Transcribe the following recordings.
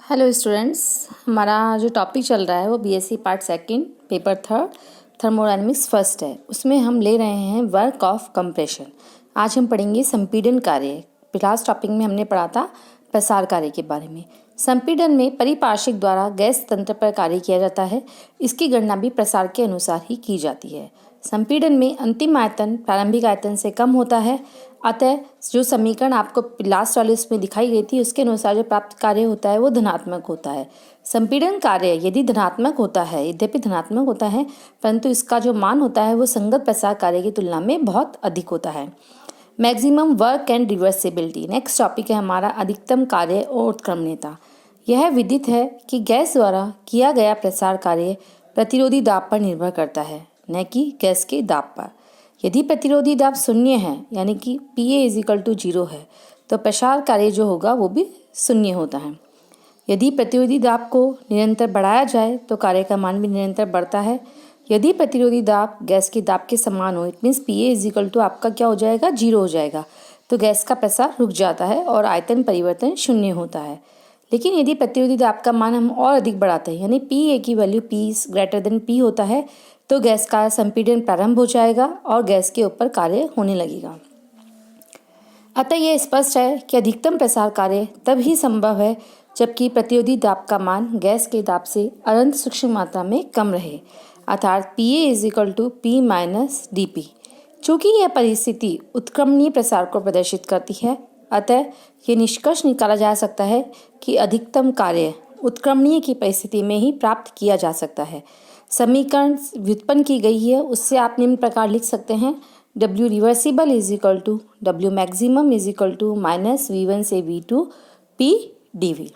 Hello students, हमारा जो topic चल रहा है वो BSc part second paper third thermodynamics first है। उसमें हम ले रहे हैं वर्क ऑफ कंप्रेशन। आज हम पढ़ेंगे संपीड़न कार्य। लास्ट टॉपिक में हमने पढ़ा था प्रसार कार्य के बारे में। संपीड़न में परिपार्श्विक द्वारा गैस तंत्र पर कार्य किया जाता है। इसकी गणना भी प्रसार के अनुसार ही की जाती है। संपीड़न में अंतिम आयतन प्रारंभिक आयतन से कम होता है, अतः जो समीकरण आपको लास्ट वाले उसमें दिखाई गई थी उसके अनुसार जो प्राप्त कार्य होता है वो धनात्मक होता है। संपीड़न कार्य यदि धनात्मक होता है, यद्यपि धनात्मक होता है, परंतु इसका जो मान होता है वो संगत प्रसार कार्य की तुलना में बहुत अधिक होता है। Maximum work and reversibility. Next topic है हमारा अधिकतम कार्य और उत्क्रमणीयता। यह विदित है कि गैस द्वारा किया गया प्रसार कार्य प्रतिरोधी दाब पर निर्भर करता है, न कि गैस के दाब पर। यदि प्रतिरोधी दाब शून्य है यानी कि Pa = 0 है तो प्रसार कार्य जो होगा वो भी शून्य होता है। यदि प्रतिरोधी दाब को निरंतर बढ़ाया जाए तो कार्य का मान भी निरंतर बढ़ता है। यदि प्रतिरोधी दाब गैस के दाब के समान हो, इट मीन्स Pa आपका क्या हो जाएगा, 0 हो जाएगा, तो गैस का प्रसार रुक जाता है और आयतन परिवर्तन शून्य होता है। लेकिन यदि प्रतिरोधी दाब का मान हम और अधिक बढ़ाते हैं यानी Pa की वैल्यू P होता है तो गैस का संपीड़न प्रारंभ हो जाएगा और गैस के ऊपर कार्य होने लगेगा। अतः यह स्पष्ट है कि अधिकतम प्रसार कार्य तब ही संभव है जबकि प्रतिरोधी दाब का मान गैस के दाब से अनंत सूक्ष्म मात्रा में कम रहे, अर्थात Pa = P - dP। चूँकि यह परिस्थिति उत्क्रमणीय प्रसार को प्रदर्शित करती है, अतः ये निष्कर्ष निकाला जा सकता है कि अधिकतम कार्य उत्क्रमणीय की परिस्थिति में ही प्राप्त किया जा सकता है। समीकरण व्युत्पन्न की गई है, उससे आप निम्न प्रकार लिख सकते हैं: W reversible = W maximum - V1 से V2 P dV।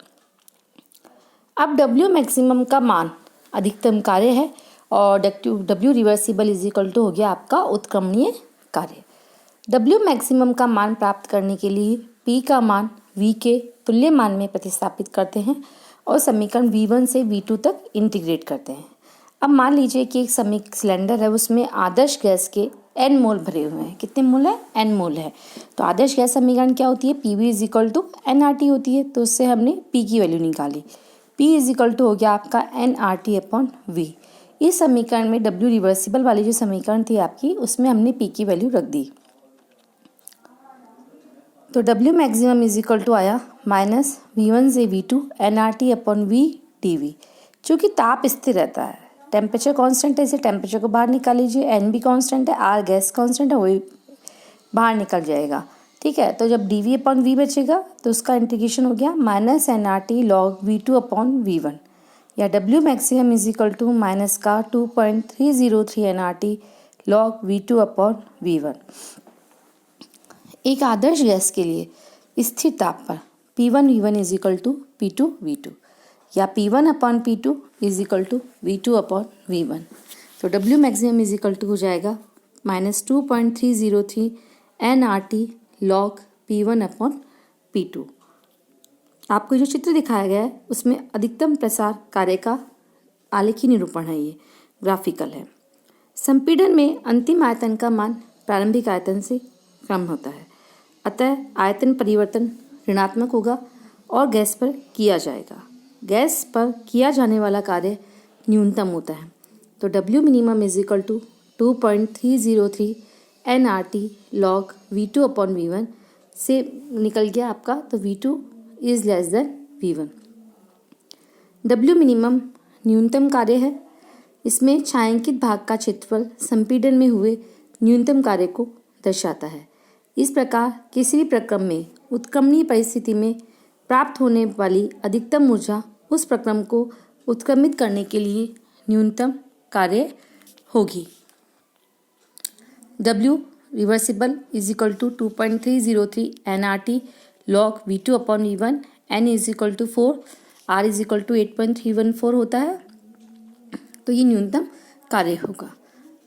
अब W मैक्सिमम का मान अधिकतम कार्य है और W रिवर्सिबल = हो गया आपका उत्क्रमणीय कार्य। W मैक्सिमम का मान प्राप्त करने के लिए P का मान V के तुल्य मान में प्रतिस्थापित करते हैं और समीकरण V1 से V2 तक इंटीग्रेट करते हैं। अब मान लीजिए कि एक सिलेंडर है, उसमें आदर्श गैस के n मोल भरे हुए हैं। कितने मोल है? n मोल है। तो आदर्श गैस समीकरण क्या होती है? Pv = nRT होती है। तो उससे हमने P की वैल्यू निकाली। P = हो गया आपका nRT/V। इस समीकरण में W रिवर्सिबल वाली जो समीकरण थी आपकी, उसमें हमने P की वैल्यू रख दी। तो W मैक्सिमम = आया -V1 से V2 nRT/V dV। चूँकि ताप स्थिर रहता है, टेम्परेचर कांस्टेंट है, इसे टेम्परेचर को बाहर निकाल लीजिए। n भी कांस्टेंट है, R गैस कांस्टेंट है, वही बाहर निकल जाएगा। ठीक है, तो जब dV/V बचेगा तो उसका इंटीग्रेशन हो गया -nRT log V2/V1, या W मैक्सिमम = का 2.303 nRT log V2/V1। एक आदर्श गैस के लिए स्थिर ताप पर P1V1 = P2V2 या P1/P2 = V2/V1। तो W मैक्सिमम = हो जाएगा -2.303 nRT log P1/P2। आपको जो चित्र दिखाया गया है उसमें अधिकतम प्रसार कार्य का आलेखी निरूपण है, ये ग्राफिकल है। संपीड़न में अंतिम आयतन का मान प्रारंभिक आयतन से कम होता है, अतः आयतन परिवर्तन ऋणात्मक होगा और गैस पर किया जाएगा। गैस पर किया जाने वाला कार्य न्यूनतम होता है। तो W minimum = 2.303 nRT log V2/V1 से निकल गया आपका, तो V2 is less than V1। W minimum न्यूनतम कार्य है। इसमें छायांकित भाग का क्षेत्रफल संपीड़न में हुए न्यूनतम कार्य को दर्शाता है। इस प्रकार किसी भी प्रक्रम में उत्क्रमणीय परिस्थिति में प्राप्त होने वाली अधिकतम ऊर्जा उस प्रक्रम को उत्क्रमित करने के लिए न्यूनतम कार्य होगी। W reversible = 2.303 nRT log V2/V1, n = 4, R = 8.314 होता है, तो ये न्यूनतम कार्य होगा।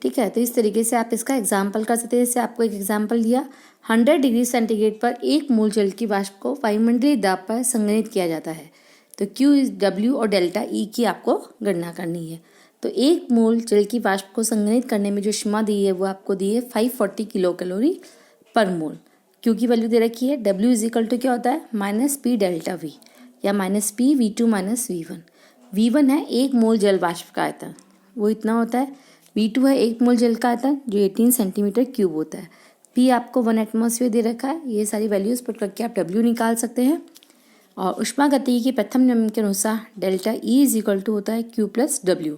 ठीक है, तो इस तरीके से आप इसका एग्जाम्पल कर सकते हैं। जैसे आपको एक एग्जाम्पल दिया, 100 डिग्री सेंटीग्रेड पर 1 मोल जल की वाष्प को वायुमंडलीय दाब पर संग्रहित किया जाता है। तो Q, W और डेल्टा E की आपको गणना करनी है। तो 1 मोल जल की वाष्प को संग्रहित करने में जो ऊष्मा दी है वो आपको दी है 540 किलो कैलोरी पर मोल। Q की वैल्यू दे रखी है। W = क्या होता है? -P ΔV। या -P V2 - V1। V1 है 1 मोल जल वाष्प का आयतन, वो इतना होता है। V2 है 1 मोल जल का आयतन जो 18 सेंटीमीटर क्यूब होता है। P आपको 1 एटमॉस्फेयर दे रखा है। ये सारी वैल्यूज़ पुट करके आप W निकाल सकते हैं। और ऊष्मागतिकी के प्रथम नियम के अनुसार delta E is equal to होता है Q प्लस W।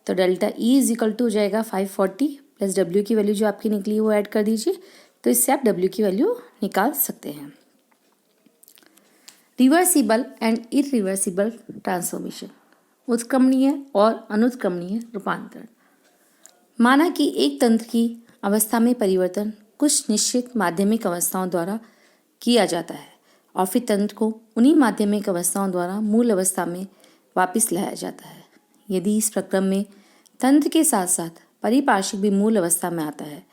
तो delta E is equal to हो जाएगा 540 प्लस W की वैल्यू जो आपकी निकली वो ऐड कर दीजिए। तो इससे आप W की वैल्यू निकाल सकते हैं। रिवर्सिबल एंड इरिवर्सिबल ट्रांसफॉर्मेशन, उत्क्रमणीय और अनुत्क्रमणीय रूपांतरण। माना कि एक तंत्र की अवस्था में परिवर्तन कुछ निश्चित माध्यमिक अवस्थाओं द्वारा किया जाता है और फिर तंत्र को उन्हीं माध्यमिक अवस्थाओं द्वारा मूल अवस्था में वापस लाया जाता है। यदि इस प्रक्रम में तंत्र के साथ साथ परिपार्श्विक भी मूल अवस्था में आता है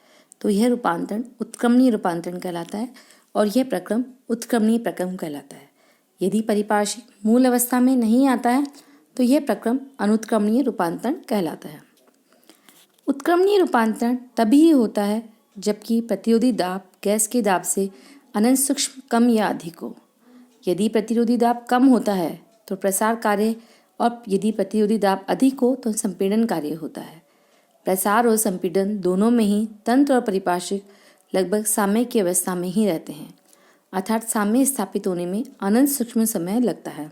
तो यह रूपांतरण उत्क्रमणीय रूपांतरण कहलाता है और यह प्रक्रम उत्क्रमणीय प्रक्रम कहलाता है। यदि परिपार्श्विक मूल अवस्था में नहीं आता है तो यह प्रक्रम अनुत्क्रमणीय रूपांतरण कहलाता है। उत्क्रमणीय रूपांतरण तभी होता है जबकि प्रतिरोधी दाब गैस के दाब से अनंत सूक्ष्म कम या अधिक हो। यदि प्रतिरोधी दाब कम होता है तो प्रसार कार्य और यदि प्रतिरोधी दाब अधिक हो तो संपीड़न कार्य होता है। प्रसार और संपीड़न दोनों में ही तंत्र और परिपार्श्विक लगभग साम्य की अवस्था में ही रहते हैं, अर्थात साम्य स्थापित होने में अनंत सूक्ष्म समय लगता है।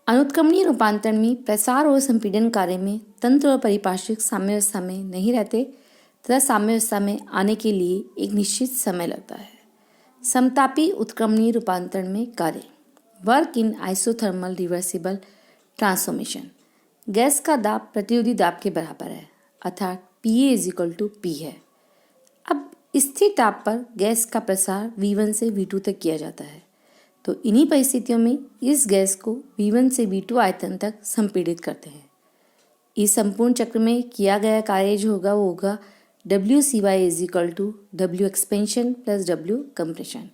अनुत्क्रमणीय रूपांतरण में प्रसार और संपीड़न कार्य में तंत्र और परिपार्श्विक साम्यावस्था में नहीं रहते तथा साम्यावस्था में आने के लिए एक निश्चित समय लगता है। समतापी उत्क्रमणीय रूपांतरण में कार्य, work in isothermal reversible transformation. Gas का दाब प्रतिरोधी दाब के बराबर है, अर्थात PA = P है। अब स्थिर ताप पर गैस का प्रसार V1 से V2 तक किया जाता है, तो इन्हीं परिस्थितियों में इस गैस को V1 से V2 आयतन तक संपीड़ित करते हैं। इस संपूर्ण चक्र में किया गया कार्य जो होगा वो होगा WCy = W expansion plus W compression.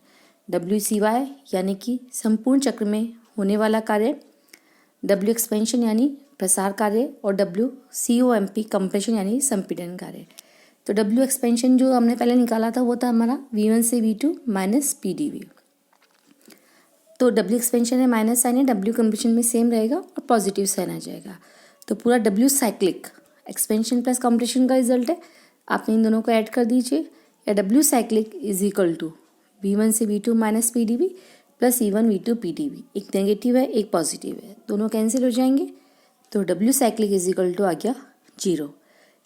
WCy यानी कि संपूर्ण चक्र में होने वाला कार्य, W एक्सपेंशन यानी प्रसार कार्य और WCOMP कंप्रेशन यानी संपीड़न कार्य। तो W एक्सपेंशन जो हमने पहले निकाला था वो था हमारा V1 से V2 माइनस PdV। तो W एक्सपेंशन में माइनस साइन है, W कंप्रेशन में सेम रहेगा और पॉजिटिव साइन आ जाएगा। तो पूरा W cyclic expansion plus compression का रिजल्ट है। आप इन दोनों को ऐड कर दीजिए, या W साइक्लिक = V1 से V2 minus PdV plus E1 V2 PdV। एक नेगेटिव है एक पॉजिटिव है, दोनों कैंसिल हो जाएंगे, तो W साइक्लिक = आ गया 0।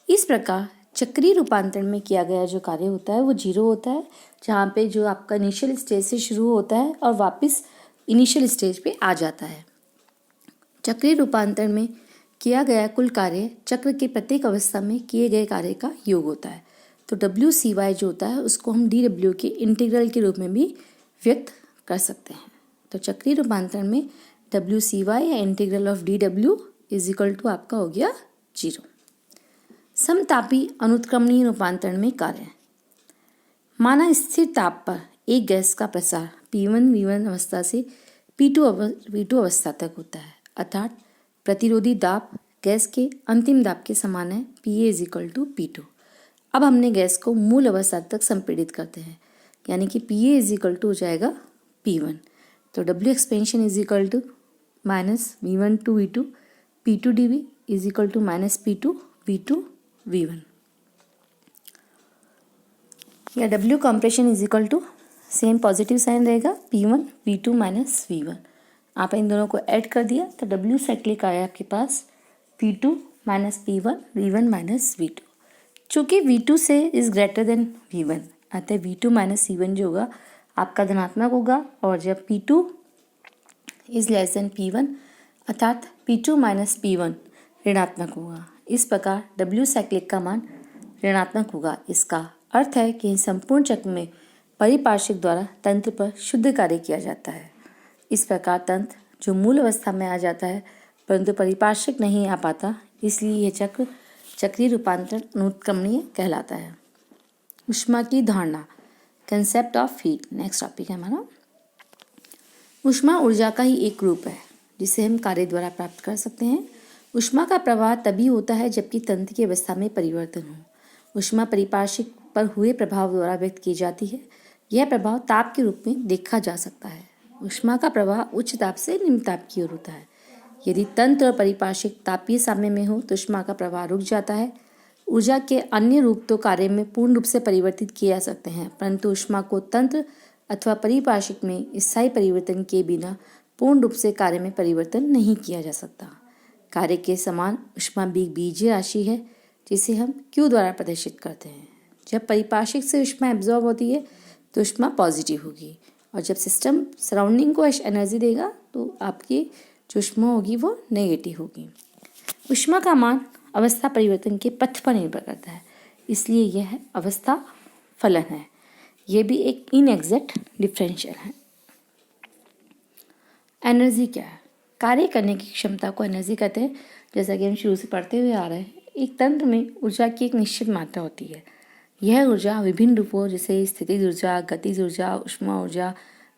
इस प्रकार चक्रीय रूपांतरण में किया गया जो कार्य होता है वो 0 होता है, जहाँ पे जो आपका इनिशियल स्टेज से शुरू होता है और वापस इनिशियल स्टेज पे आ जाता है। चक्रीय रूपांतरण में किया गया कुल कार्य चक्र के प्रत्येक अवस्था में किए गए कार्य का योग होता है। तो WCy जो होता है उसको हम dW के इंटीग्रल के रूप में भी व्यक्त कर सकते हैं। तो चक्रीय रूपांतरण में WCy या इंटीग्रल ऑफ dW = आपका हो गया 0। समतापी अनुत्क्रमणीय रूपांतरण में कार्य, माना स्थिर ताप पर एक गैस का प्रसार P1 V1 अवस्था से P2 V2 अवस्था तक होता है, अर्थात प्रतिरोधी दाब गैस के अंतिम दाब के समान है, PA = P2। अब हमने गैस को मूल अवस्था तक संपीड़ित करते हैं, यानी कि PA = हो जाएगा P1। तो W expansion = minus V1 to V2 P2 dV = minus P2 V2 V1, या W compression = same positive sign रहेगा P1 V2 माइनस V1। आप इन दोनों को ऐड कर दिया तो W साइक्लिक आया आपके पास P2 minus P1 V1 minus V2। चूँकि V2 से इज ग्रेटर देन V1, अतः V2 माइनस C1 जो होगा आपका धनात्मक होगा, और जब P2 is less than P1 अर्थात P2 माइनस P1 ऋणात्मक होगा। इस प्रकार W साइक्लिक का मान ऋणात्मक होगा। इसका अर्थ है कि संपूर्ण चक्र में परिपार्श्विक द्वारा तंत्र पर शुद्ध कार्य किया जाता है। इस प्रकार तंत्र जो मूल अवस्था में आ जाता है परंतु परिपार्श्विक नहीं आ पाता, इसलिए यह चक्र चक्रीय रूपांतरण अनुत्क्रमणीय कहलाता है। ऊष्मा की धारणा, concept of heat, next topic है हमारा। ऊष्मा ऊर्जा का ही एक रूप है जिसे हम कार्य द्वारा प्राप्त कर सकते हैं। ऊष्मा का प्रवाह तभी होता है जबकि तंत्र की अवस्था में परिवर्तन हो। ऊष्मा परिपार्श्विक पर हुए प्रभाव द्वारा व्यक्त की जाती है। यह प्रभाव ताप के रूप में देखा जा सकता है। ऊष्मा का प्रवाह उच्च ताप से निम्न ताप की ओर होता है। यदि तंत्र और परिपाशिक तापीय साम्य में हो तो ऊष्मा का प्रवाह रुक जाता है। ऊर्जा के अन्य रूप तो कार्य में पूर्ण रूप से परिवर्तित किए जा सकते हैं, परंतु ऊष्मा को तंत्र अथवा परिपाशिक में स्थायी परिवर्तन के बिना पूर्ण रूप से कार्य में परिवर्तन नहीं किया जा सकता। कार्य के समान ऊष्मा भी बीजीय राशि है जिसे हम Q द्वारा प्रदर्शित करते हैं। जब परिपाशिक से ऊष्मा एब्जॉर्ब होती है तो ऊष्मा पॉजिटिव होगी, और जब सिस्टम सराउंडिंग को एनर्जी देगा तो आपकी जो ऊष्मा होगी वो नेगेटिव होगी। ऊष्मा का मान अवस्था परिवर्तन के पथ पर निर्भर करता है, इसलिए यह अवस्था फलन है। यह भी एक इनएग्जैक्ट डिफरेंशियल है। एनर्जी क्या है? कार्य करने की क्षमता को एनर्जी कहते हैं। जैसा कि हम शुरू से पढ़ते हुए आ रहे हैं, एक तंत्र में ऊर्जा की एक निश्चित मात्रा होती है। यह ऊर्जा विभिन्न रूपों जैसे स्थितिज ऊर्जा, गतिज ऊर्जा, ऊष्मा ऊर्जा,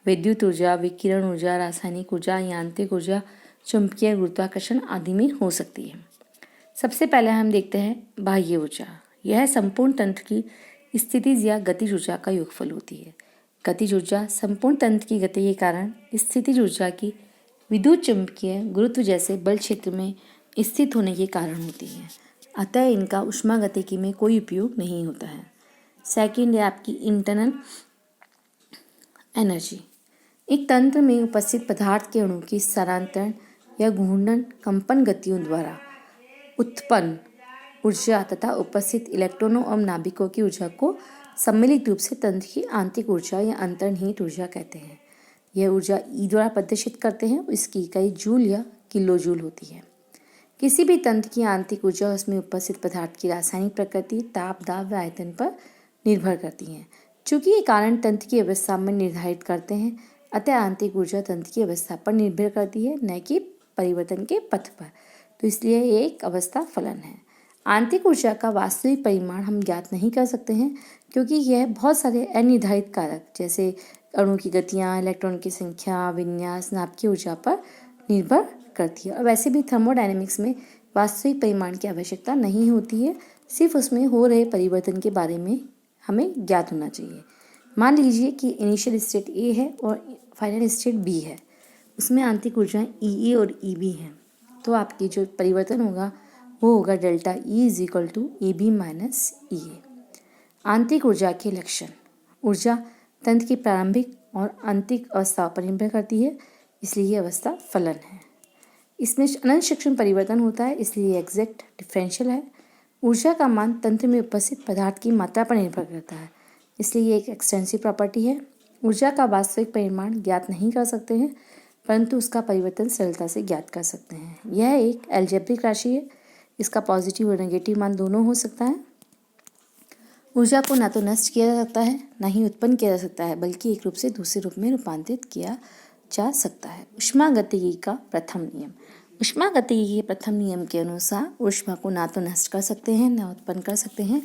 विद्युत ऊर्जा, विकिरण ऊर्जा, रासायनिक ऊर्जा, यांत्रिक ऊर्जा, चुंबकीय गुरुत्वाकर्षण आदि में हो सकती है। सबसे पहले हम देखते हैं बाह्य ऊर्जा। यह संपूर्ण तंत्र की स्थितिज या गतिज ऊर्जा का योगफल होती है। गतिज ऊर्जा संपूर्ण तंत्र की गति के कारण स्थितिज ऊर्जा की विद्युत चुंबकीय गुरुत्व जैसे बल क्षेत्र में स्थित होने के कारण होती है, अतः इनका ऊष्मागतिकी में कोई उपयोग नहीं होता है। सेकंड है आपकी इंटरनल एनर्जी। एक तंत्र में उपस्थित पदार्थ के अणु की स्थानांतरण या घूर्णन कंपन गतियों द्वारा उत्पन्न ऊर्जा तथा उपस्थित इलेक्ट्रॉनों और नाभिकों की ऊर्जा को सम्मिलित रूप से तंत्र की आंतरिक ऊर्जा या अंतर्निहित ऊर्जा कहते हैं। यह ऊर्जा ई द्वारा प्रदर्शित करते हैं। इसकी इकाई जूल या किलो जूल होती है। किसी भी तंत्र की आंतरिक ऊर्जा उसमें उपस्थित पदार्थ की रासायनिक प्रकृति, ताप, दाब व आयतन पर निर्भर करती है। चूंकि ये कारण तंत्र की अवस्था में निर्धारित करते हैं, अतः आंतरिक ऊर्जा तंत्र की अवस्था पर निर्भर करती है, न कि परिवर्तन के पथ पर। तो इसलिए ये एक अवस्था फलन है। आंतरिक ऊर्जा का वास्तविक परिमाण हम ज्ञात नहीं कर सकते हैं, क्योंकि यह बहुत सारे अनिर्धारित कारक जैसे अणु की गतियाँ, इलेक्ट्रॉन की संख्या, विन्यास, नाभ की ऊर्जा पर निर्भर करती है। और वैसे भी थर्मोडायनेमिक्स में वास्तविक परिमाण की आवश्यकता नहीं होती है, सिर्फ उसमें हो रहे परिवर्तन के बारे में हमें ज्ञात होना चाहिए। मान लीजिए कि इनिशियल स्टेट ए है और फाइनल स्टेट बी है, उसमें आंतरिक ऊर्जाएं ई और ई बी हैं, तो आपकी जो परिवर्तन होगा वो होगा delta E is equal to A B minus E A. आंतरिक ऊर्जा के लक्षण। ऊर्जा तंत्र की प्रारंभिक और आंतरिक अवस्थाओं पर निर्भर करती है, इसलिए ये अवस्था फलन है। इसमें अनंत सूक्ष्म परिवर्तन होता है, इसलिए एग्जैक्ट डिफरेंशियल है। ऊर्जा का मान तंत्र में उपस्थित पदार्थ की मात्रा पर निर्भर करता है, इसलिए ये एक एक्सटेंसिव प्रॉपर्टी है। ऊर्जा का वास्तविक परिमाण ज्ञात नहीं कर सकते हैं, परंतु उसका परिवर्तन सरलता से ज्ञात कर सकते हैं। यह एक एल्जेब्रिक राशि है, इसका पॉजिटिव और नेगेटिव मान दोनों हो सकता है। ऊर्जा को ना तो नष्ट किया जा सकता है, ना ही उत्पन्न किया जा सकता है, बल्कि एक रूप से दूसरे रूप में रूपांतरित किया जा सकता है। ऊष्मागतिकी का प्रथम नियम। ऊष्मागतिकी के प्रथम नियम के अनुसार ऊष्मा को ना तो नष्ट कर सकते हैं, ना उत्पन्न कर सकते हैं,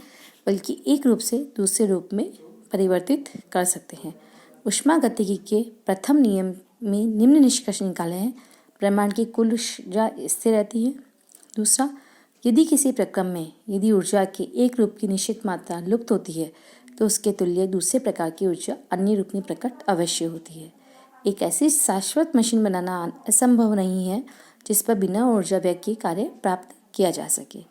बल्कि एक रूप से दूसरे रूप में परिवर्तित कर सकते हैं। ऊष्मागतिकी के प्रथम नियम में निम्न निष्कर्ष निकाले हैं। ब्रह्मांड की कुल ऊर्जा स्थिर रहती है। दूसरा, यदि किसी प्रक्रम में यदि ऊर्जा के एक रूप की निश्चित मात्रा लुप्त होती है तो उसके तुल्य दूसरे प्रकार की ऊर्जा अन्य रूप में प्रकट अवश्य होती है। एक ऐसी शाश्वत मशीन बनाना असंभव नहीं है जिस पर बिना ऊर्जा व्यय के कार्य प्राप्त किया जा सके।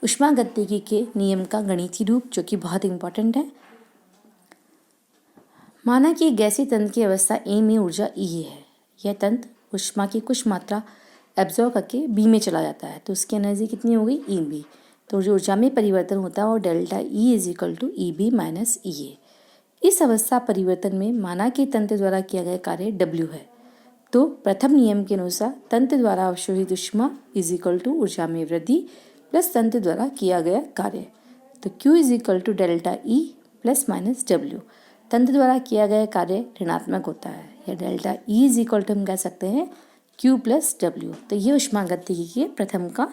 ऊष्मागतिकी के नियम का गणितीय रूप, जो कि बहुत इंपॉर्टेंट है। माना कि गैसीय तंत्र की अवस्था ए में ऊर्जा ई है। यह तंत्र ऊष्मा की कुछ मात्रा एब्जॉर्ब करके बी में चला जाता है, तो उसकी एनर्जी कितनी हो गई ई बी। तो जो ऊर्जा में परिवर्तन होता है वो delta E is equal to E B minus E A. इस अवस्था परिवर्तन में माना कि तंत्र द्वारा किया गया कार्य W है, तो प्रथम नियम के अनुसार तंत्र द्वारा अवशोषित ऊष्मा इज इक्वल टू ऊर्जा में वृद्धि प्लस तंत्र द्वारा किया गया कार्य। तो Q is equal to delta E plus minus W। तंत्र द्वारा किया गया कार्य ऋणात्मक होता है, या delta E is equal to हम कह सकते हैं Q प्लस W। तो ये ऊष्मागतिकी के प्रथम का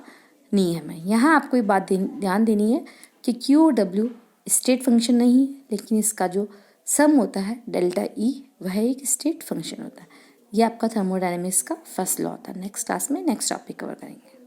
नियम है। यहाँ आपको एक बात ध्यान देनी है कि Q और W स्टेट फंक्शन नहीं है, लेकिन इसका जो सम होता है डेल्टा ई वह एक स्टेट फंक्शन होता है। यह आपका थर्मोडायनेमिक्स का फर्स्ट लॉ होता है। नेक्स्ट क्लास में नेक्स्ट टॉपिक कवर करेंगे।